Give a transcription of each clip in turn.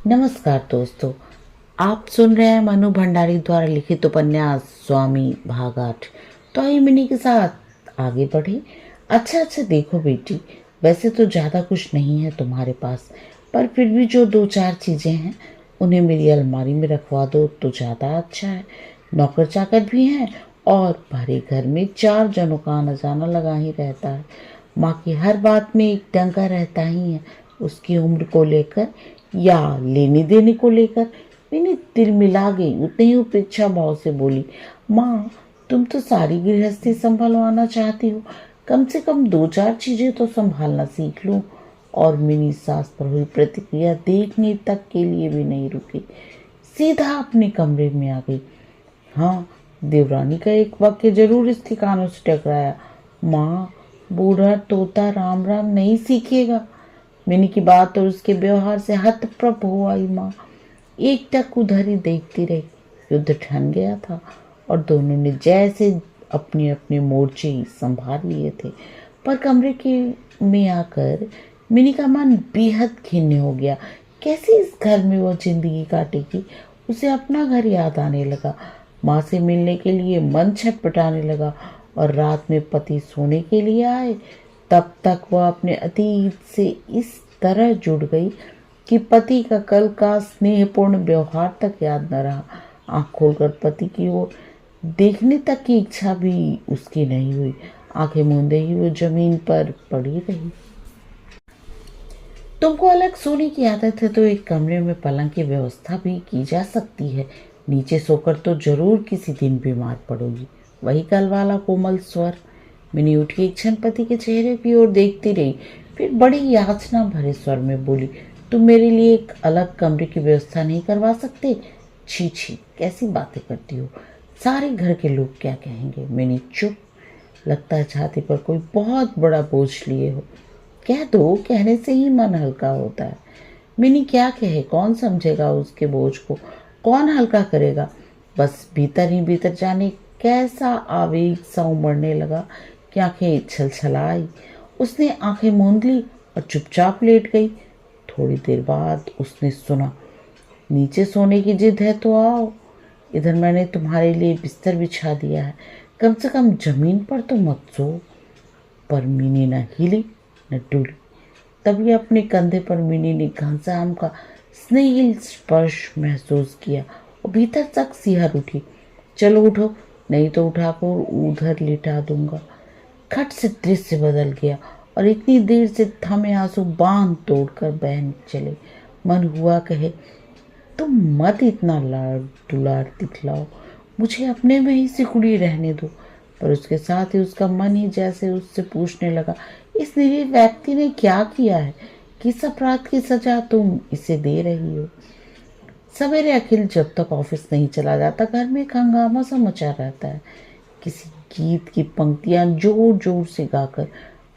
नमस्कार दोस्तों, आप सुन रहे हैं मनु भंडारी द्वारा लिखित उपन्यास स्वामी भाग 8। तो आइए मिनी के साथ आगे बढ़े। अच्छा देखो बेटी, वैसे तो ज़्यादा कुछ नहीं है तुम्हारे पास, पर फिर भी जो दो चार चीज़ें हैं उन्हें मेरी अलमारी में रखवा दो तो ज़्यादा अच्छा है। नौकर चाकर भी हैं और भरे घर में 4 जनों का आना जाना लगा ही रहता है। माँ की हर बात में एक डंका रहता ही है, उसकी उम्र को लेकर या लेने देने को लेकर। मैंने दिल मिला गई, उतने ही उपेक्षा भाव से बोली, माँ तुम तो सारी गृहस्थी संभलवाना चाहती हो, कम से कम 2-4 चीजें तो संभालना सीख लो। और मिनी सास पर हुई प्रतिक्रिया देखने तक के लिए भी नहीं रुकी, सीधा अपने कमरे में आ गई। हाँ, देवरानी का एक वाक्य जरूर इसके कानों से टकराया, माँ बूढ़ा तोता राम राम नहीं सीखेगा। मिनी की बात और उसके व्यवहार से हतप्रभ हो आई माँ एकटक उधर ही देखती रही। युद्ध ठन गया था और दोनों ने जैसे अपने अपने मोर्चे संभाल लिए थे, पर कमरे के में आकर मिनी का मन बेहद खिन्न हो गया। कैसे इस घर में वो जिंदगी काटेगी? उसे अपना घर याद आने लगा, माँ से मिलने के लिए मन छटपटाने लगा, और रात में पति सोने के लिए आए तब तक वह अपने अतीत से इस तरह जुड़ गई कि पति का कल का स्नेहपूर्ण व्यवहार तक याद न रहा। आंख खोलकर पति की ओर देखने तक की इच्छा भी उसकी नहीं हुई। आंखें मूंदे ही वो जमीन पर पड़ी रही। तुमको अलग सोने की आदत है तो एक कमरे में पलंग की व्यवस्था भी की जा सकती है, नीचे सोकर तो जरूर किसी दिन बीमार पड़ोगी। वही कल वाला कोमल स्वर। मिनी उठी एक क्षण पति के चेहरे की ओर देखती रही, फिर बड़ी याचना भरे स्वर में बोली, तुम मेरे लिए एक अलग कमरे की व्यवस्था नहीं करवा सकते? छी छी, कैसी बातें करती हो, सारे घर के लोग क्या कहेंगे? मिनी चुप। लगता है छाती पर कोई बहुत बड़ा बोझ लिए हो। कह दो, कहने से ही मन हल्का होता है। मिनी क्या कहे, कौन समझेगा उसके बोझ को, कौन हल्का करेगा? बस भीतर ही भीतर जाने कैसा आवेग सा उमड़ने लगा कि आंखें छलछलाई। उसने आंखें मूंद ली और चुपचाप लेट गई। थोड़ी देर बाद उसने सुना, नीचे सोने की जिद है तो आओ, इधर मैंने तुम्हारे लिए बिस्तर बिछा दिया है, कम से कम जमीन पर तो मत सो। पर मिनी न हिली न डुली। तभी अपने कंधे पर मिनी ने घनश्याम का स्नेहिल स्पर्श महसूस किया और भीतर तक सिहर उठी। चलो उठो, नहीं तो उठाकर उधर लिटा दूंगा। खट से दृश्य बदल गया और इतनी देर से थमे आंसू बांध तोड़कर बहन चले। मन हुआ कहे, तुम मत इतना लाड़ दुलार दिखलाओ, मुझे अपने में ही सिकुड़ी रहने दो। पर उसके साथ ही उसका मन ही जैसे उससे पूछने लगा, इस निरीह व्यक्ति ने क्या किया है, किस अपराध की सजा तुम इसे दे रही हो? सवेरे अखिल जब तक ऑफिस नहीं चला जाता घर में एक हंगामा सा मचा रहता है। किसी गीत की पंक्तियां जोर जोर से गाकर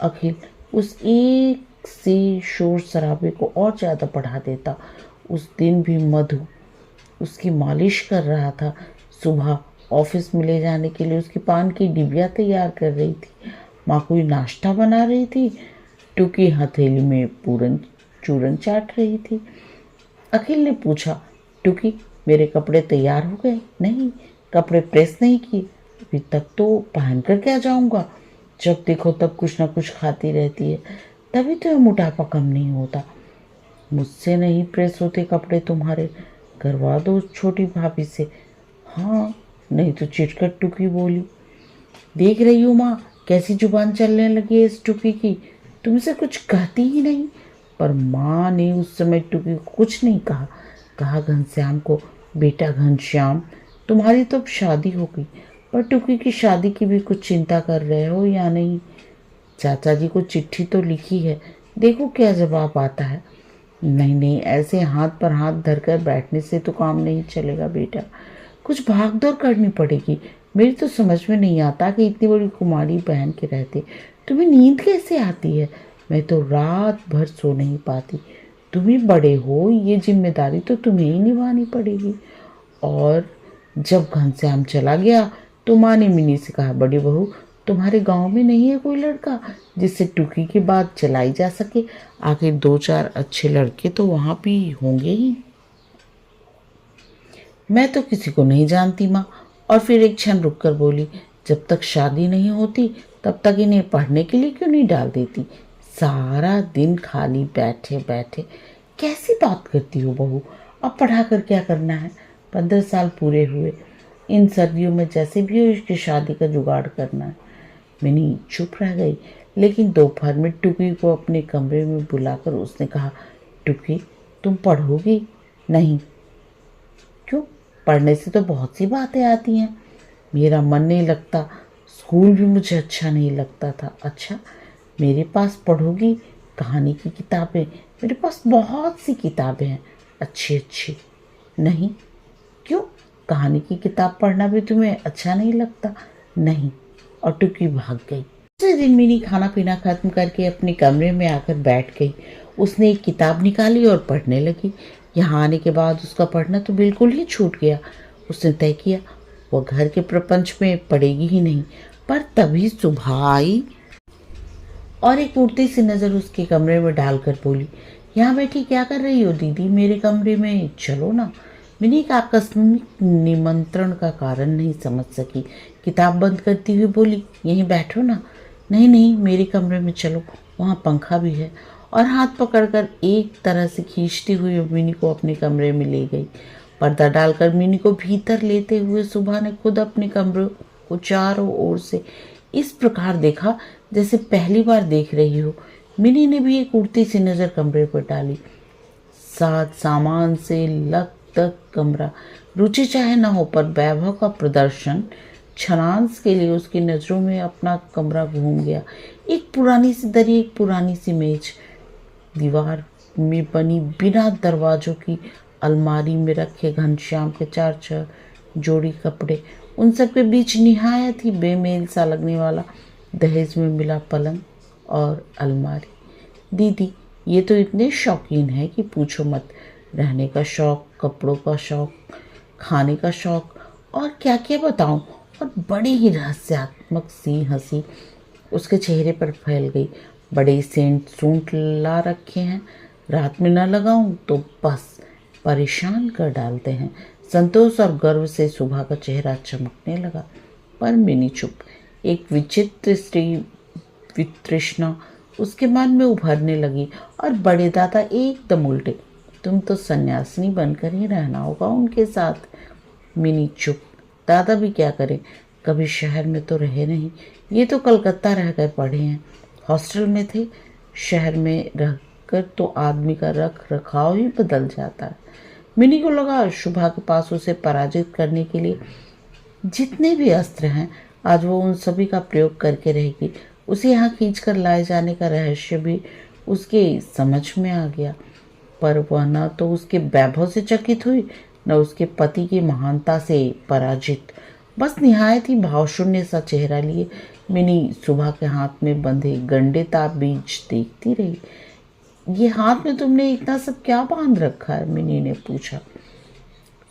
अखिल उस एक से शोर शराबे को और ज्यादा बढ़ा देता। उस दिन भी मधु उसकी मालिश कर रहा था। सुबह ऑफिस में ले जाने के लिए उसकी पान की डिबिया तैयार कर रही थी। माँ कोई नाश्ता बना रही थी, टुकी हथेली में पूरन चूरन चाट रही थी। अखिल ने पूछा, टुकी मेरे कपड़े तैयार हो गए? नहीं, कपड़े प्रेस नहीं किए अभी तक, तो पहन कर क्या जाऊंगा? जब देखो तब कुछ ना कुछ खाती रहती है, तभी तो मोटापा कम नहीं होता। मुझसे नहीं प्रेस होते कपड़े तुम्हारे, करवा दो उस छोटी भाभी से। हाँ, नहीं तो चिटकट टुकी बोली। देख रही हूँ माँ, कैसी जुबान चलने लगी है इस टुकी की, तुमसे कुछ कहती ही नहीं। पर माँ ने उस समय टुकी को कुछ नहीं कहा। कहा घनश्याम को, बेटा घनश्याम तुम्हारी तो अब शादी हो गई, पर टुकी की शादी की भी कुछ चिंता कर रहे हो या नहीं? चाचा जी को चिट्ठी तो लिखी है, देखो क्या जवाब आता है। नहीं नहीं, ऐसे हाथ पर हाथ धरकर बैठने से तो काम नहीं चलेगा बेटा, कुछ भाग दौड़ करनी पड़ेगी। मेरी तो समझ में नहीं आता कि इतनी बड़ी कुमारी बहन के रहते तुम्हें नींद कैसे आती है। मैं तो रात भर सो नहीं पाती। तुम्हें बड़े हो, ये जिम्मेदारी तो तुम्हें ही निभानी पड़ेगी। और जब घनश्याम चला गया तो माँ ने मिनी से कहा, बड़ी बहू तुम्हारे गांव में नहीं है कोई लड़का जिससे टुकी की बात चलाई जा सके? आखिर 2-4 अच्छे लड़के तो वहाँ भी होंगे ही। मैं तो किसी को नहीं जानती माँ। और फिर एक क्षण रुककर बोली, जब तक शादी नहीं होती तब तक इन्हें पढ़ने के लिए क्यों नहीं डाल देती? सारा दिन खाली बैठे बैठे। कैसी बात करती हो बहू? अब पढ़ा कर क्या करना है? 15 साल पूरे हुए। इन सर्दियों में जैसे भी हो इसकी शादी का जुगाड़ करना है। मिनी चुप रह गई, लेकिन दोपहर में टुकी को अपने कमरे में बुलाकर उसने कहा, टुकी तुम पढ़ोगी? नहीं। क्यों? पढ़ने से तो बहुत सी बातें आती हैं। मेरा मन नहीं लगता, स्कूल भी मुझे अच्छा नहीं लगता था। अच्छा, मेरे पास पढ़ोगी? कहानी की किताबें, मेरे पास बहुत सी किताबें हैं, अच्छी अच्छी। नहीं। क्यों? कहानी की किताब पढ़ना भी तुम्हें अच्छा नहीं लगता? नहीं। और टुकी भाग गई। दूसरे दिन मिनी खाना पीना खत्म करके अपने कमरे में आकर बैठ गई। उसने एक किताब निकाली और पढ़ने लगी। यहाँ आने के बाद उसका पढ़ना तो बिल्कुल ही छूट गया। उसने तय किया वह घर के प्रपंच में पड़ेगी ही नहीं। पर तभी सुबह आई और एक उड़ती सी नज़र उसके कमरे में डालकर बोली, यहाँ बैठी क्या कर रही हो दीदी? मेरे कमरे में चलो ना। मिनी का आकस्मिक निमंत्रण का कारण नहीं समझ सकी। किताब बंद करती हुई बोली, यहीं बैठो ना। नहीं नहीं, मेरे कमरे में चलो, वहाँ पंखा भी है। और हाथ पकड़कर एक तरह से खींचती हुई मिनी को अपने कमरे में ले गई। पर्दा डालकर मिनी को भीतर लेते हुए सुबह ने खुद अपने कमरे को चारों ओर से इस प्रकार देखा जैसे पहली बार देख रही हो। मिनी ने भी एक उड़ती सी नज़र कमरे पर डाली। साथ सामान से लक तक कमरा, रुचि चाहे न हो पर वैभव का प्रदर्शन क्षणांश के लिए उसकी नज़रों में अपना कमरा घूम गया। एक पुरानी सी दरी, एक पुरानी सी मेज, दीवार में बनी बिना दरवाजों की अलमारी में रखे घनश्याम के 4 जोड़ी कपड़े, उन सब के बीच निहायत ही बेमेल सा लगने वाला दहेज में मिला पलंग और अलमारी। दीदी ये तो इतने शौकीन है कि पूछो मत। रहने का शौक, कपड़ों का शौक, खाने का शौक, और क्या क्या बताऊं। और बड़ी ही रहस्यात्मक सी हंसी उसके चेहरे पर फैल गई। बड़े सेंट सूंट ला रखे हैं, रात में न लगाऊं तो बस परेशान कर डालते हैं। संतोष और गर्व से सुबह का चेहरा चमकने लगा। पर मिनी चुप। एक विचित्र स्त्री वितृष्णा उसके मन में उभरने लगी। और बड़े दादा एकदम उल्टे, तुम तो सन्यासिनी बनकर ही रहना होगा उनके साथ। मिनी चुप। दादा भी क्या करें, कभी शहर में तो रहे नहीं, ये तो कलकत्ता रहकर पढ़े हैं, हॉस्टल में थे। शहर में रहकर तो आदमी का रख रखाव ही बदल जाता है। मिनी को लगा शुभा के पास उसे पराजित करने के लिए जितने भी अस्त्र हैं आज वो उन सभी का प्रयोग करके रहेगी। उसे यहाँ खींच कर लाए जाने का रहस्य भी उसके समझ में आ गया। पर वह न तो उसके वैभव से चकित हुई, न उसके पति की महानता से पराजित। बस निहायत ही भावशून्य सा चेहरा लिए मिनी सुबह के हाथ में बंधे गंडे ताबीज देखती रही। ये हाथ में तुमने इतना सब क्या बांध रखा है? मिनी ने पूछा।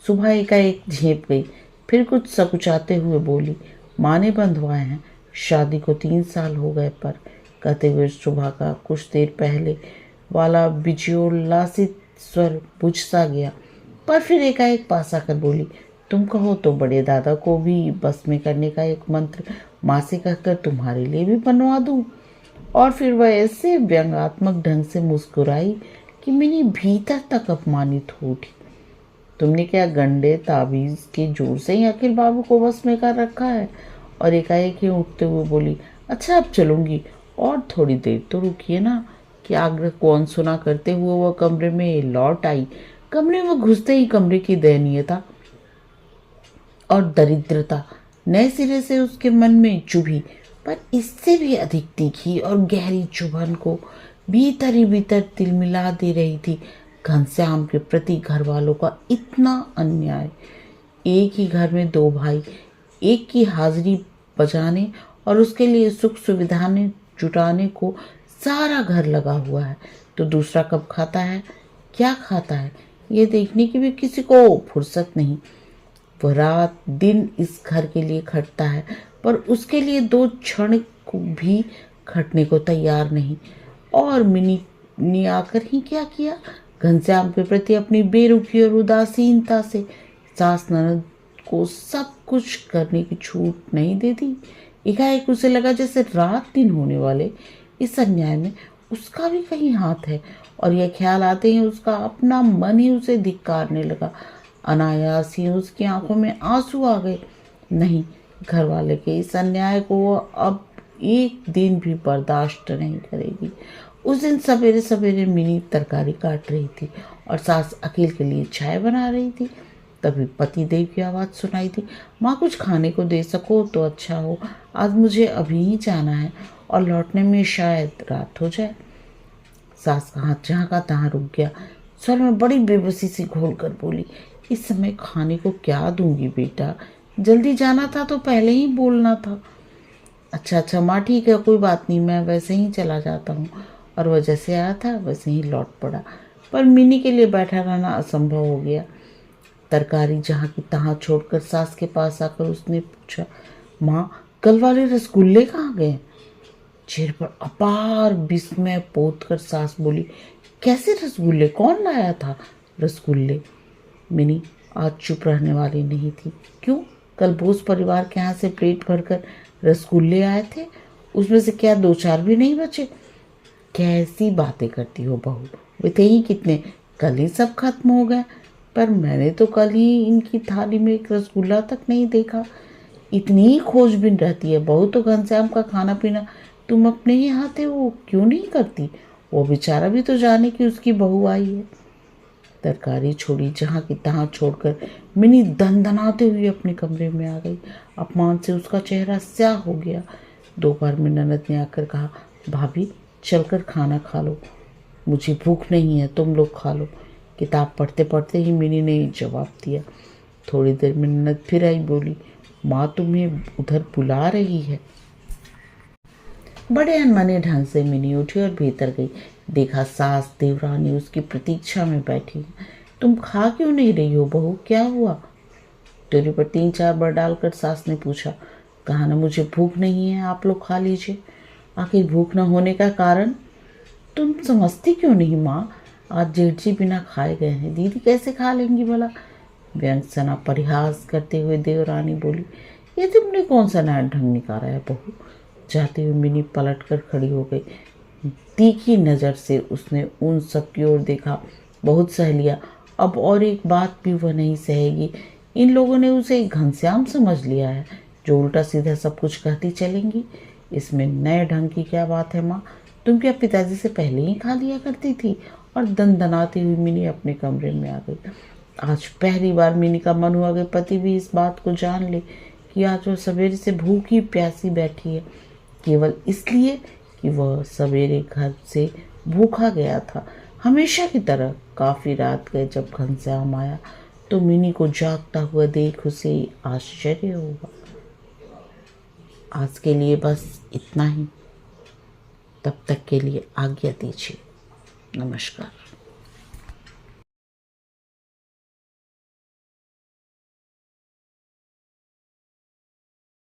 सुबह एकाएक झेप गई, फिर कुछ सकुचाते हुए बोली, माँ ने बंधवाए हैं, शादी को 3 साल हो गए। पर कहते हुए सुबह का कुछ देर पहले वाला विजयोल्लासित स्वर बुझ सा गया। पर फिर एकाएक पास आकर बोली, तुम कहो तो बड़े दादा को भी बस में करने का एक मंत्र माँ से कहकर तुम्हारे लिए भी बनवा दूं। और फिर वह ऐसे व्यंग्यात्मक ढंग से मुस्कुराई कि मिनी भीतर तक अपमानित हो उठी। तुमने क्या गंडे ताबीज के जोर से ही अखिल बाबू को बस में कर रखा है? और एकाएक ही उठते हुए बोली, अच्छा अब चलूंगी, और थोड़ी देर तो रुकिए ना। कि आग्रह को अनसुना करते हुए वह कमरे में लौट आई। कमरे में घुसते ही कमरे की दयनीयता और दरिद्रता नए सिरे से उसके मन में चुभी। पर इससे भी अधिक तीखी और गहरी चुभन को भीतर ही भीतर तिलमिला दे रही थी घनश्याम के प्रति घर वालों का इतना अन्याय। एक ही घर में 2 भाई, एक की हाजिरी बजाने और उसके लिए सुख सुविधाएं जुटाने को सारा घर लगा हुआ है, तो दूसरा कब खाता है, क्या खाता है, ये देखने की भी किसी को फुर्सत नहीं। वह रात दिन इस घर के लिए खटता है, पर उसके लिए 2 क्षण को भी खटने को तैयार नहीं। और मिनी ने आकर ही क्या किया? घनश्याम के प्रति अपनी बेरुखी और उदासीनता से सास ननद को सब कुछ करने की छूट नहीं देती। एकाएक उसे लगा जैसे रात दिन होने वाले इस अन्याय में उसका भी कहीं हाथ है, और यह ख्याल आते ही उसका अपना मन ही उसे धिक्कारने लगा। अनायास ही उसकी आंखों में आंसू आ गए। नहीं, घर वाले के इस अन्याय को वो अब एक दिन भी बर्दाश्त नहीं करेगी। उस दिन सवेरे सवेरे मिनी तरकारी काट रही थी और सास अकेले के लिए चाय बना रही थी। तभी पति देव की आवाज़ सुनाई दी, माँ कुछ खाने को दे सको तो अच्छा हो, आज मुझे अभी ही जाना है और लौटने में शायद रात हो जाए। सास का हाथ जहाँ का तहाँ रुक गया। स्वर में बड़ी बेबसी से घोल कर बोली, इस समय खाने को क्या दूंगी बेटा, जल्दी जाना था तो पहले ही बोलना था। अच्छा माँ ठीक है, कोई बात नहीं, मैं वैसे ही चला जाता हूँ। और वह जैसे आया था वैसे ही लौट पड़ा। पर मिनी के लिए बैठा रहना असंभव हो गया। तरकारी जहाँ की तहाँ छोड़कर सास के पास आकर उसने पूछा, माँ कल वाले रसगुल्ले कहाँ गए? चेहरे पर अपार विस्मय पोत कर सास बोली, कैसे रसगुल्ले, कौन लाया था रसगुल्ले? मिनी आज चुप रहने वाली नहीं थी। क्यों, कल बोस परिवार के यहाँ से पेट भरकर रसगुल्ले आए थे, उसमें से क्या 2-4 भी नहीं बचे? कैसी बातें करती हो बहू, वे थे ही कितने, कल ही सब खत्म हो गए। पर मैंने तो कल ही इनकी थाली में एक रसगुल्ला तक नहीं देखा। इतनी ही खोजबीन रहती है बहू तो घनश्याम का खाना पीना तुम अपने ही हाथे वो क्यों नहीं करती? वो बेचारा भी तो जाने कि उसकी बहू आई है। तरकारी छोड़ी जहाँ की तहाँ छोड़कर मिनी दनदनाते हुए अपने कमरे में आ गई। अपमान से उसका चेहरा स्याह हो गया। दोपहर में ननद ने आकर कहा, भाभी चलकर खाना खा लो, मुझे भूख नहीं है, तुम लोग खा लो। किताब पढ़ते पढ़ते ही मिनी ने जवाब दिया। थोड़ी देर में ननद फिर आई, बोली, माँ तुम्हें उधर बुला रही है। बड़े अनमने ढंग से मिनी उठी और भीतर गई। देखा सास देवरानी उसकी प्रतीक्षा में बैठी। तुम खा क्यों नहीं रही हो बहू, क्या हुआ? टोरी पर 3-4 बार डालकर सास ने पूछा। कहा ना मुझे भूख नहीं है, आप लोग खा लीजिए। आखिर भूख न होने का कारण तुम समझती क्यों नहीं माँ? आज जेठ जी बिना खाए गए हैं, दीदी कैसे खा लेंगी भला? व्यंग्सना परिहास करते हुए देवरानी बोली, ये तुमने कौन सा नया ढंग निकाला है बहू? जाते हुए मिनी पलट कर खड़ी हो गई। तीखी नज़र से उसने उन सब की ओर देखा। बहुत सह लिया, अब और एक बात भी वह नहीं सहेगी। इन लोगों ने उसे घनश्याम समझ लिया है, जो उल्टा सीधा सब कुछ कहती चलेंगी। इसमें नए ढंग की क्या बात है माँ? तुम क्या पिताजी से पहले ही खा लिया करती थी? और दनदनाती हुई मिनी अपने कमरे में आ गई। आज पहली बार मिनी का मन हुआ कि पति भी इस बात को जान ले कि आज वह सवेरे से भूखी प्यासी बैठी है, केवल इसलिए कि वह सवेरे घर से भूखा गया था। हमेशा की तरह काफ़ी रात गए जब घनश्याम आया तो मिनी को जागता हुआ देख उसे आश्चर्य हुआ। आज के लिए बस इतना ही, तब तक के लिए आज्ञा दीजिए। नमस्कार।